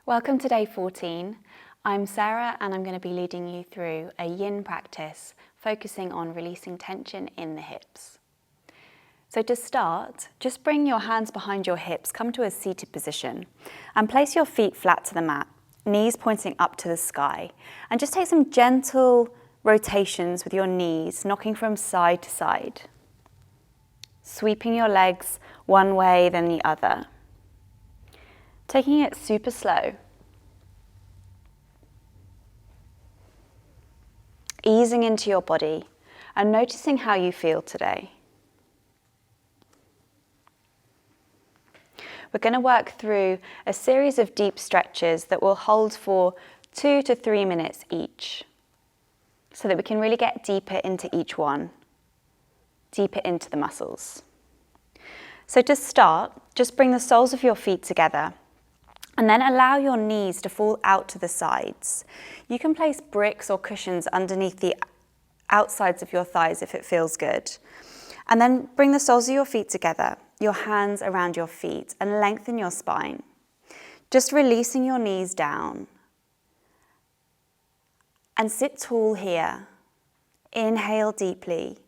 Welcome to day 14. I'm Sarah and I'm going to be leading you through a yin practice focusing on releasing tension in the hips. So to start, just bring your hands behind your hips, come to a seated position and place your feet flat to the mat, knees pointing up to the sky, and just take some gentle rotations with your knees, knocking from side to side, sweeping your legs one way then the other. Taking it super slow. Easing into your body and noticing how you feel today. We're going to work through a series of deep stretches that will hold for 2 to 3 minutes each, so that we can really get deeper into each one, deeper into the muscles. So to start, just bring the soles of your feet together and then allow your knees to fall out to the sides. You can place bricks or cushions underneath the outsides of your thighs if it feels good. And then bring the soles of your feet together, your hands around your feet, and lengthen your spine. Just releasing your knees down. And sit tall here. Inhale deeply.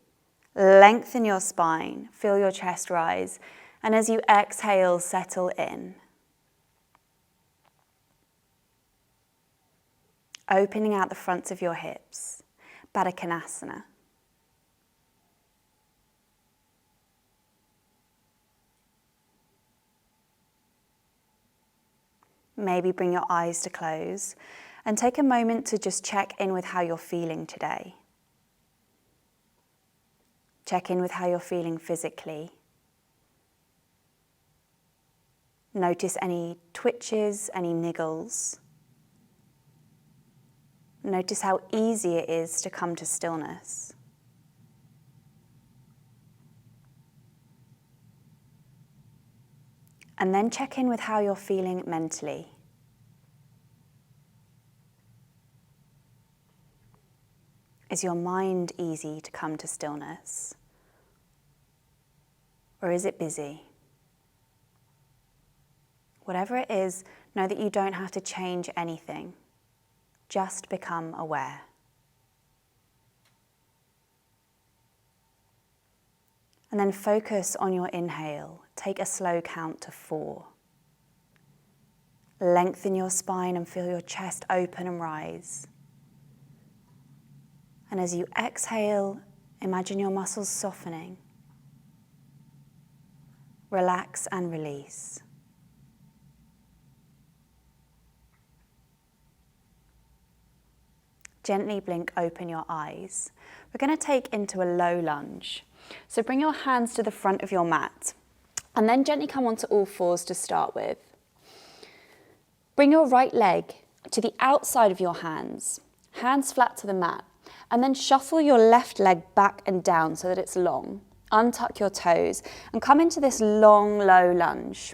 Lengthen your spine. Feel your chest rise. And as you exhale, settle in. Opening out the fronts of your hips, Badakanasana. Maybe bring your eyes to close and take a moment to just check in with how you're feeling today. Check in with how you're feeling physically. Notice any twitches, any niggles. Notice how easy it is to come to stillness. And then check in with how you're feeling mentally. Is your mind easy to come to stillness? Or is it busy? Whatever it is, know that you don't have to change anything. Just become aware. And then focus on your inhale. Take a slow count to 4. Lengthen your spine and feel your chest open and rise. And as you exhale, imagine your muscles softening. Relax and release. Gently blink open your eyes. We're going to take into a low lunge. So bring your hands to the front of your mat and then gently come onto all fours to start with. Bring your right leg to the outside of your hands, hands flat to the mat, and then shuffle your left leg back and down so that it's long. Untuck your toes and come into this long, low lunge.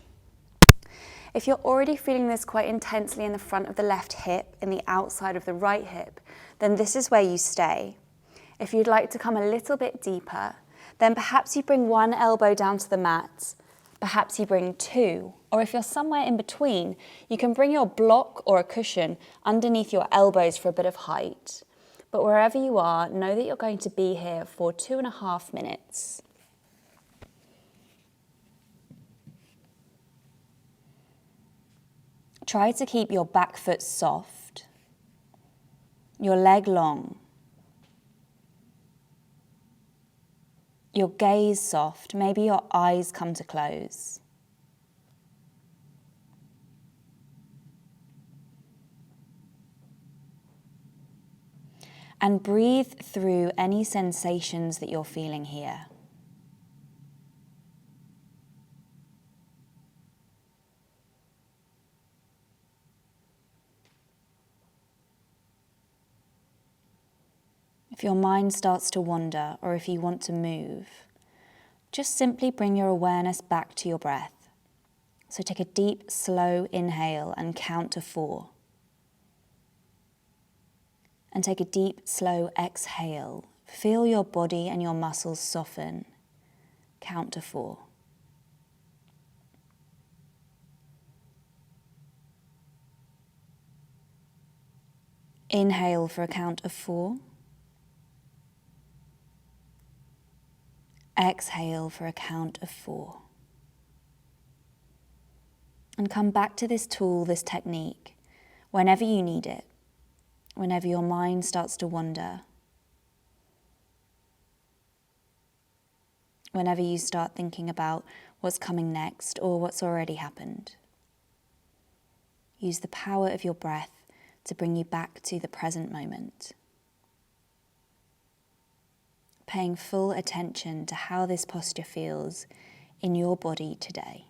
If you're already feeling this quite intensely in the front of the left hip, in the outside of the right hip, then this is where you stay. If you'd like to come a little bit deeper, then perhaps you bring one elbow down to the mat, perhaps you bring 2, or if you're somewhere in between, you can bring your block or a cushion underneath your elbows for a bit of height. But wherever you are, know that you're going to be here for 2.5 minutes. Try to keep your back foot soft, your leg long, your gaze soft, maybe your eyes come to close. And breathe through any sensations that you're feeling here. If your mind starts to wander or if you want to move, just simply bring your awareness back to your breath. So take a deep, slow inhale and count to 4. And take a deep, slow exhale. Feel your body and your muscles soften. Count to 4. Inhale for a count of 4. Exhale for a count of 4. And come back to this tool, this technique, whenever you need it, whenever your mind starts to wander, whenever you start thinking about what's coming next or what's already happened. Use the power of your breath to bring you back to the present moment. Paying full attention to how this posture feels in your body today.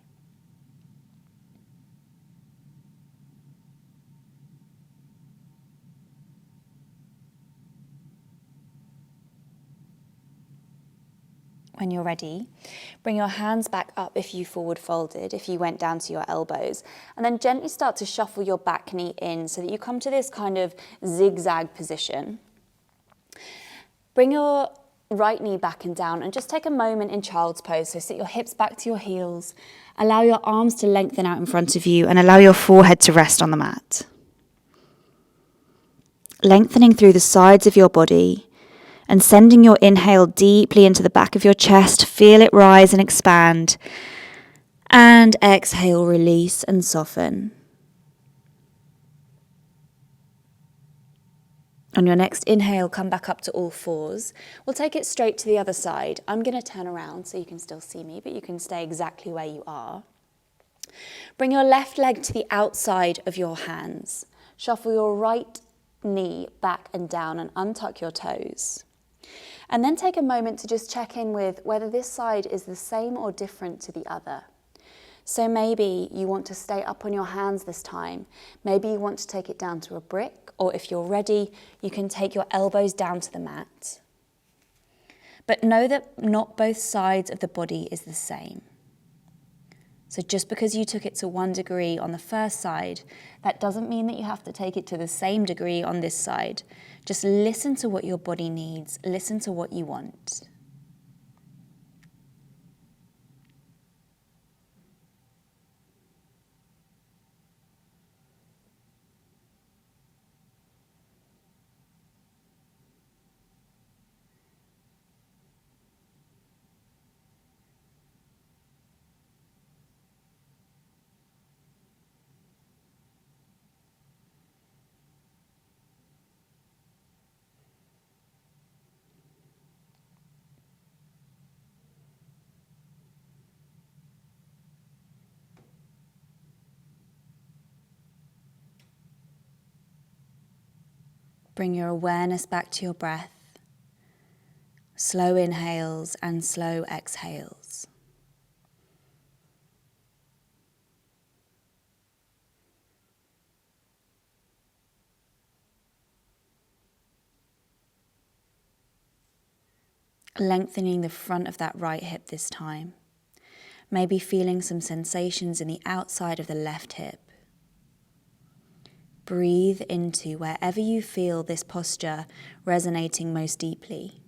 When you're ready, bring your hands back up if you forward folded, if you went down to your elbows, and then gently start to shuffle your back knee in so that you come to this kind of zigzag position. Bring your right knee back and down and just take a moment in child's pose. So sit your hips back to your heels, allow your arms to lengthen out in front of you and allow your forehead to rest on the mat. Lengthening through the sides of your body and sending your inhale deeply into the back of your chest. Feel it rise and expand. And exhale, release and soften. On your next inhale, come back up to all fours. We'll take it straight to the other side. I'm going to turn around so you can still see me, but you can stay exactly where you are. Bring your left leg to the outside of your hands. Shuffle your right knee back and down and untuck your toes. And then take a moment to just check in with whether this side is the same or different to the other. So maybe you want to stay up on your hands this time. Maybe you want to take it down to a brick, or if you're ready, you can take your elbows down to the mat. But know that not both sides of the body is the same. So just because you took it to 1 degree on the first side, that doesn't mean that you have to take it to the same degree on this side. Just listen to what your body needs. Listen to what you want. Bring your awareness back to your breath. Slow inhales and slow exhales. Lengthening the front of that right hip this time. Maybe feeling some sensations in the outside of the left hip. Breathe into wherever you feel this posture resonating most deeply.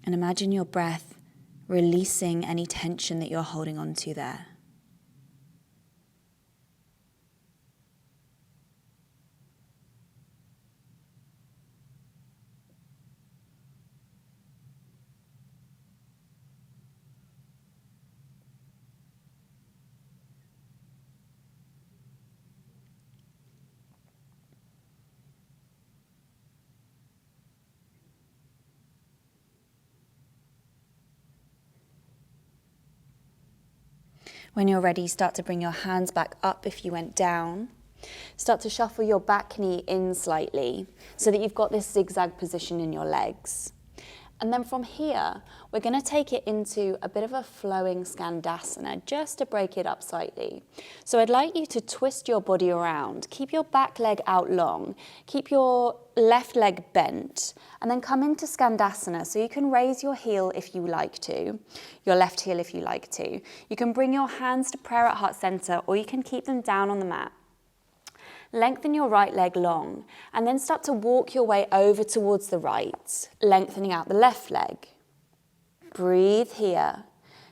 And imagine your breath releasing any tension that you're holding on to there. When you're ready, start to bring your hands back up if you went down. Start to shuffle your back knee in slightly so that you've got this zigzag position in your legs. And then from here, we're going to take it into a bit of a flowing Skandasana, just to break it up slightly. So I'd like you to twist your body around, keep your back leg out long, keep your left leg bent, and then come into Skandasana. So you can raise your heel if you like to, your left heel if you like to. You can bring your hands to prayer at heart center, or you can keep them down on the mat. Lengthen your right leg long and then start to walk your way over towards the right, lengthening out the left leg. Breathe here.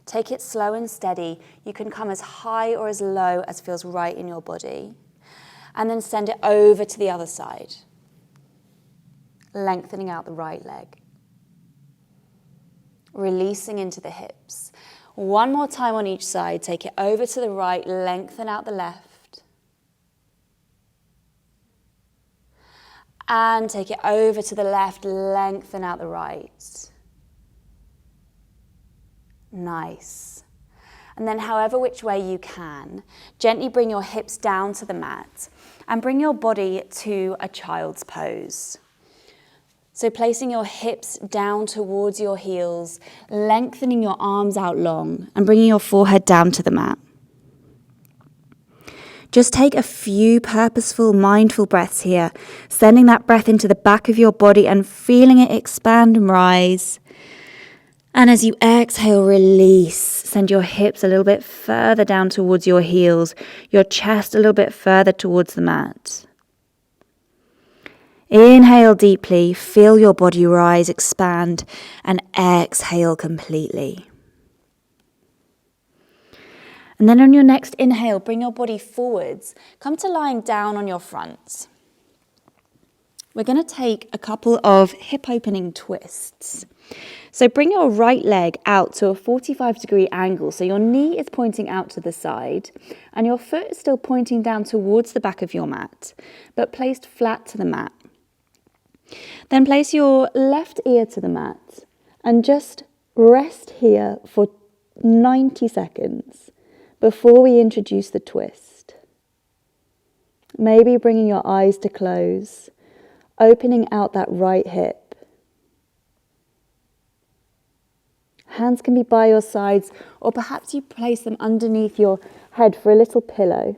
Take it slow and steady. You can come as high or as low as feels right in your body. and then send it over to the other side. Lengthening out the right leg. Releasing into the hips. One more time on each side. Take it over to the right, lengthen out the left. And take it over to the left, lengthen out the right. Nice. And then however which way you can, gently bring your hips down to the mat and bring your body to a child's pose. So placing your hips down towards your heels, lengthening your arms out long and bringing your forehead down to the mat. Just take a few purposeful, mindful breaths here, sending that breath into the back of your body and feeling it expand and rise. And as you exhale, release. Send your hips a little bit further down towards your heels, your chest a little bit further towards the mat. Inhale deeply, feel your body rise, expand, and exhale completely. And then on your next inhale, bring your body forwards. Come to lying down on your front. We're going to take a couple of hip opening twists. So bring your right leg out to a 45-degree angle. So your knee is pointing out to the side and your foot is still pointing down towards the back of your mat, but placed flat to the mat. Then place your left ear to the mat and just rest here for 90 seconds before we introduce the twist. Maybe bringing your eyes to close, opening out that right hip. Hands can be by your sides, or perhaps you place them underneath your head for a little pillow.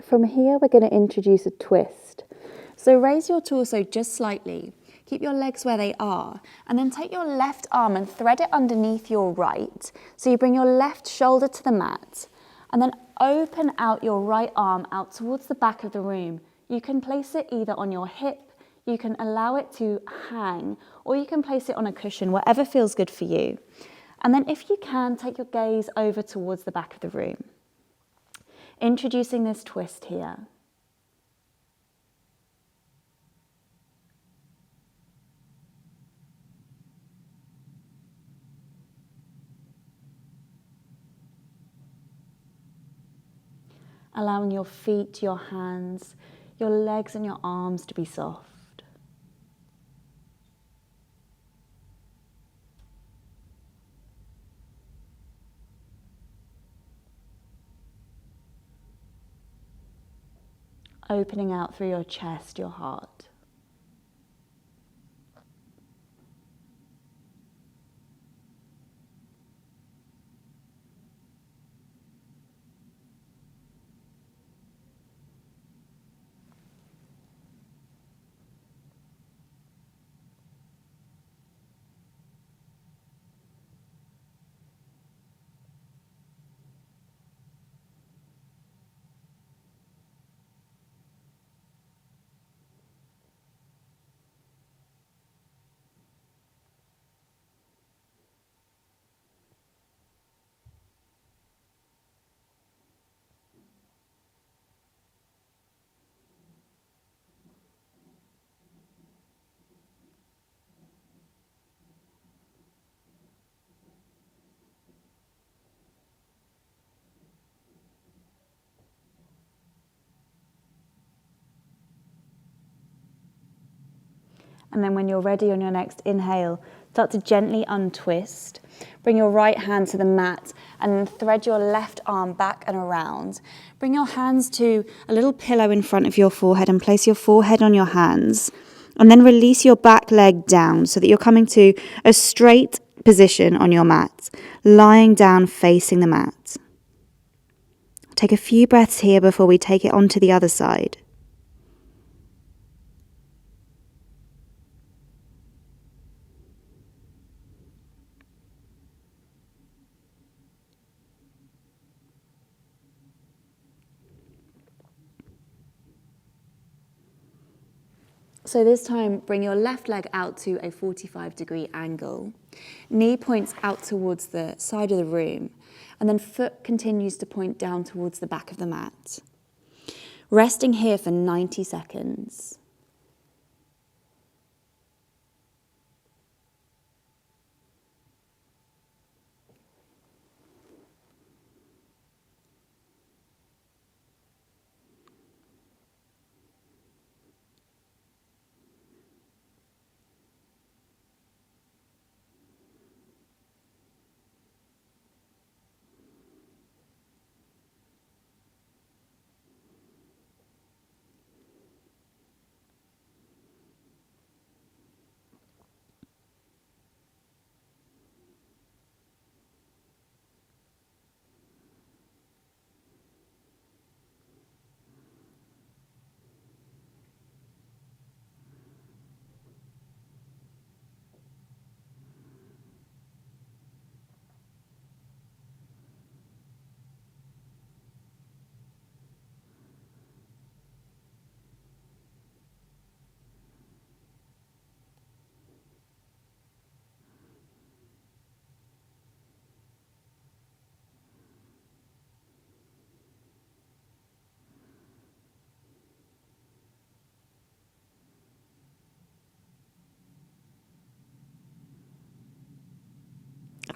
From here, we're going to introduce a twist. So raise your torso just slightly. Keep your legs where they are. And then take your left arm and thread it underneath your right. So you bring your left shoulder to the mat. And then open out your right arm out towards the back of the room. You can place it either on your hip, you can allow it to hang, or you can place it on a cushion, whatever feels good for you. And then if you can, take your gaze over towards the back of the room. Introducing this twist here. Allowing your feet, your hands, your legs and your arms to be soft. Opening out through your chest, your heart. And then when you're ready on your next inhale, start to gently untwist. Bring your right hand to the mat and then thread your left arm back and around. Bring your hands to a little pillow in front of your forehead and place your forehead on your hands. And then release your back leg down so that you're coming to a straight position on your mat, lying down facing the mat. Take a few breaths here before we take it on to the other side. So this time, bring your left leg out to a 45-degree angle. Knee points out towards the side of the room, and then foot continues to point down towards the back of the mat. Resting here for 90 seconds.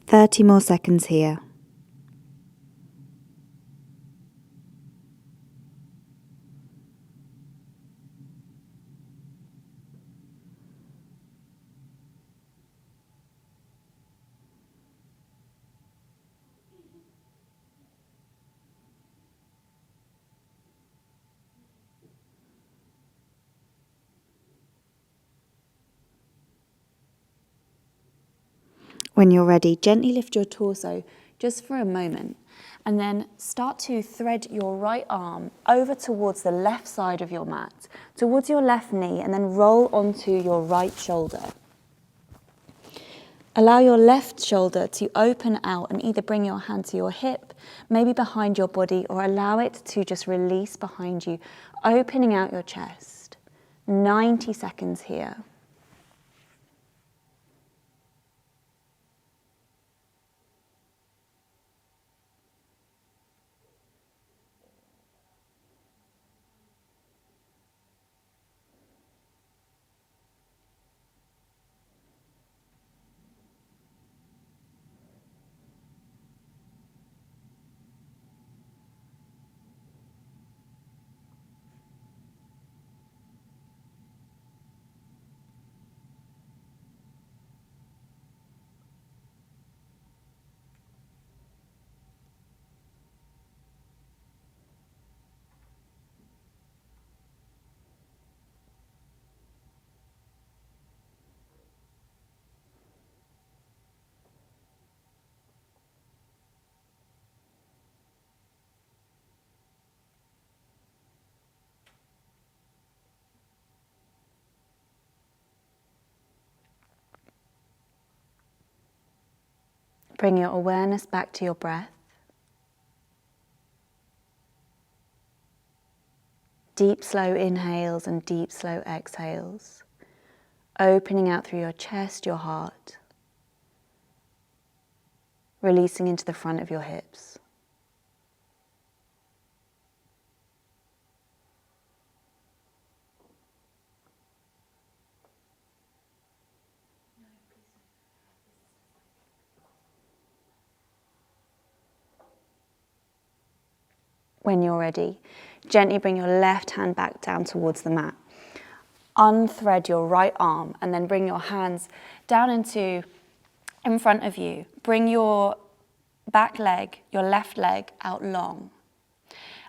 "30 more seconds here." When you're ready, gently lift your torso just for a moment and then start to thread your right arm over towards the left side of your mat, towards your left knee, and then roll onto your right shoulder. Allow your left shoulder to open out and either bring your hand to your hip, maybe behind your body, or allow it to just release behind you, opening out your chest. 90 seconds here. Bring your awareness back to your breath. Deep, slow inhales and deep, slow exhales. Opening out through your chest, your heart. Releasing into the front of your hips. When you're ready, gently bring your left hand back down towards the mat. unthread your right arm and then bring your hands down in front of you. Bring your back leg, your left leg out long.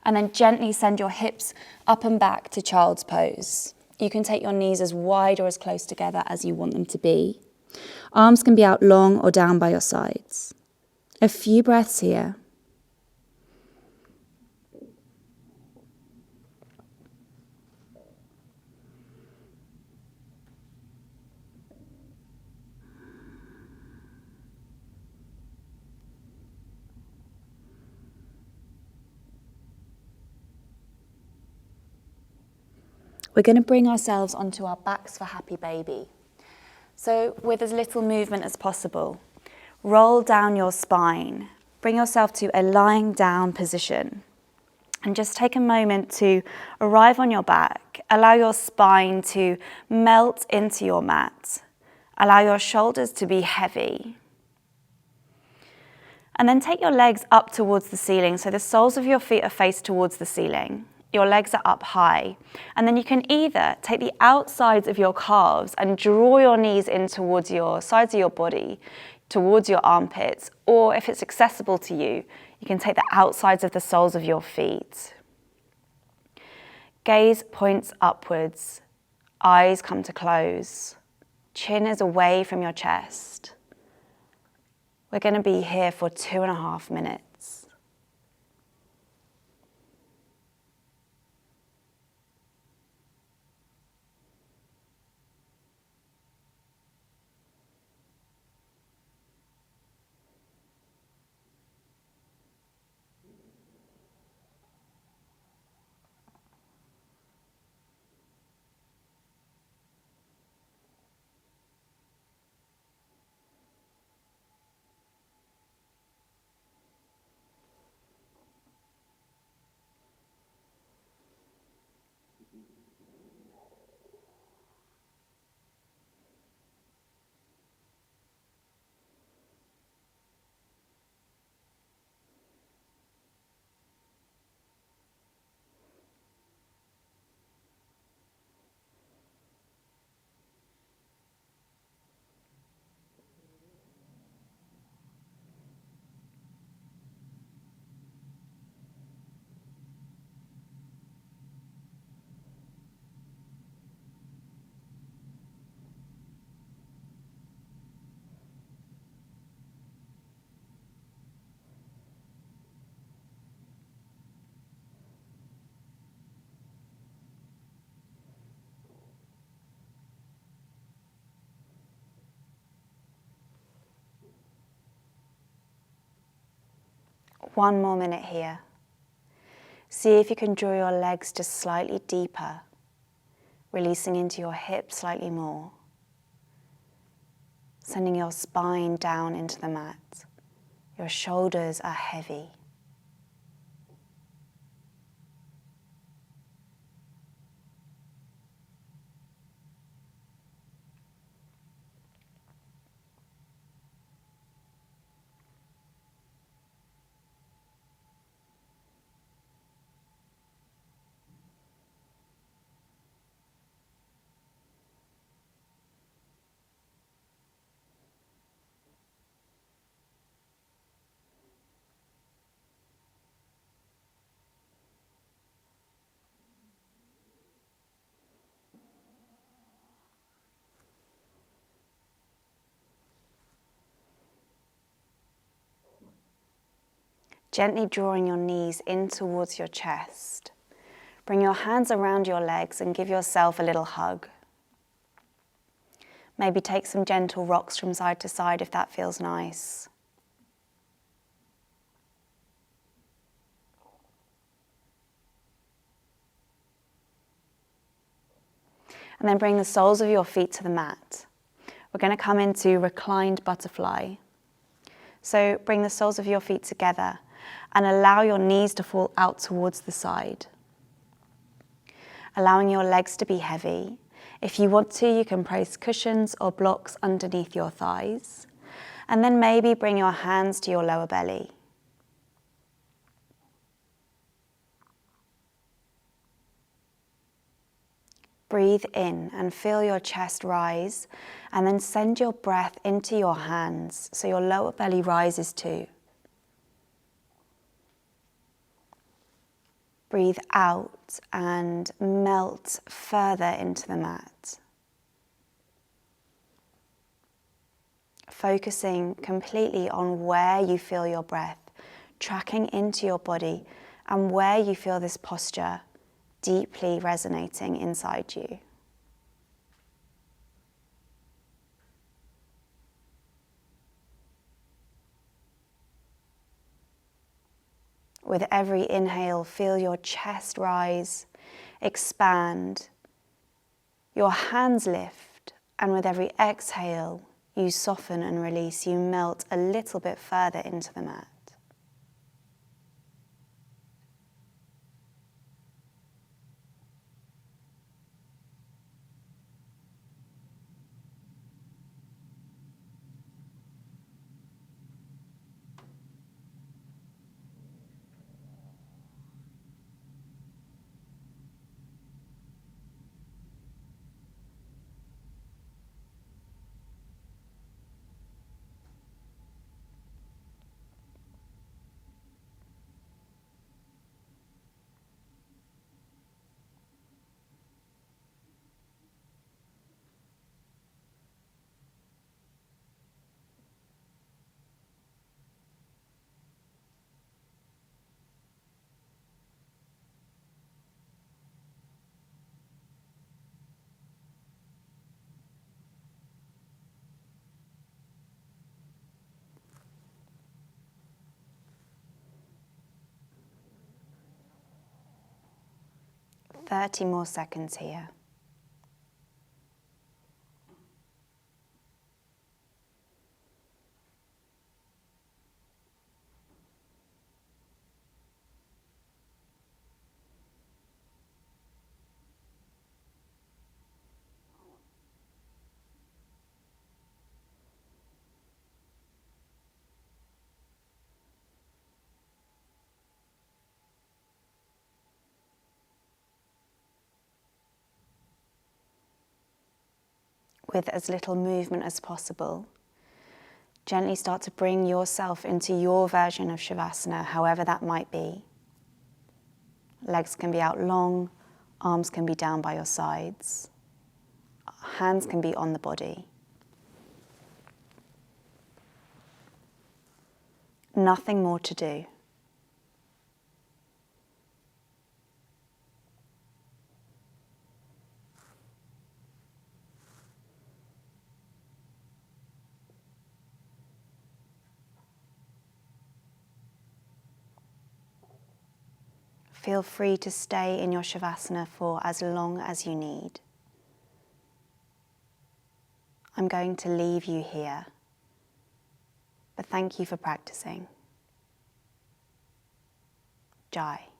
And then gently send your hips up and back to child's pose. You can take your knees as wide or as close together as you want them to be. Arms can be out long or down by your sides. A few breaths here. We're going to bring ourselves onto our backs for happy baby. So with as little movement as possible, roll down your spine. Bring yourself to a lying down position. And just take a moment to arrive on your back. Allow your spine to melt into your mat. Allow your shoulders to be heavy. And then take your legs up towards the ceiling. So the soles of your feet are faced towards the ceiling. Your legs are up high. And then you can either take the outsides of your calves and draw your knees in towards your sides of your body, towards your armpits, or if it's accessible to you, you can take the outsides of the soles of your feet. Gaze points upwards, eyes come to close, chin is away from your chest. We're going to be here for 2.5 minutes. One more minute here. See if you can draw your legs just slightly deeper, releasing into your hips slightly more, sending your spine down into the mat. Your shoulders are heavy. Gently drawing your knees in towards your chest. Bring your hands around your legs and give yourself a little hug. Maybe take some gentle rocks from side to side if that feels nice. And then bring the soles of your feet to the mat. We're going to come into reclined butterfly. So bring the soles of your feet together and allow your knees to fall out towards the side. Allowing your legs to be heavy. If you want to, you can place cushions or blocks underneath your thighs. And then maybe bring your hands to your lower belly. Breathe in and feel your chest rise, and then send your breath into your hands so your lower belly rises too. Breathe out and melt further into the mat. Focusing completely on where you feel your breath, tracking into your body and where you feel this posture deeply resonating inside you. With every inhale, feel your chest rise, expand, your hands lift, and with every exhale, you soften and release, you melt a little bit further into the mat. Thirty more seconds here. With as little movement as possible, gently start to bring yourself into your version of Shavasana, however that might be. Legs can be out long, arms can be down by your sides, hands can be on the body. Nothing more to do. Feel free to stay in your Shavasana for as long as you need. I'm going to leave you here, but thank you for practicing. Jai.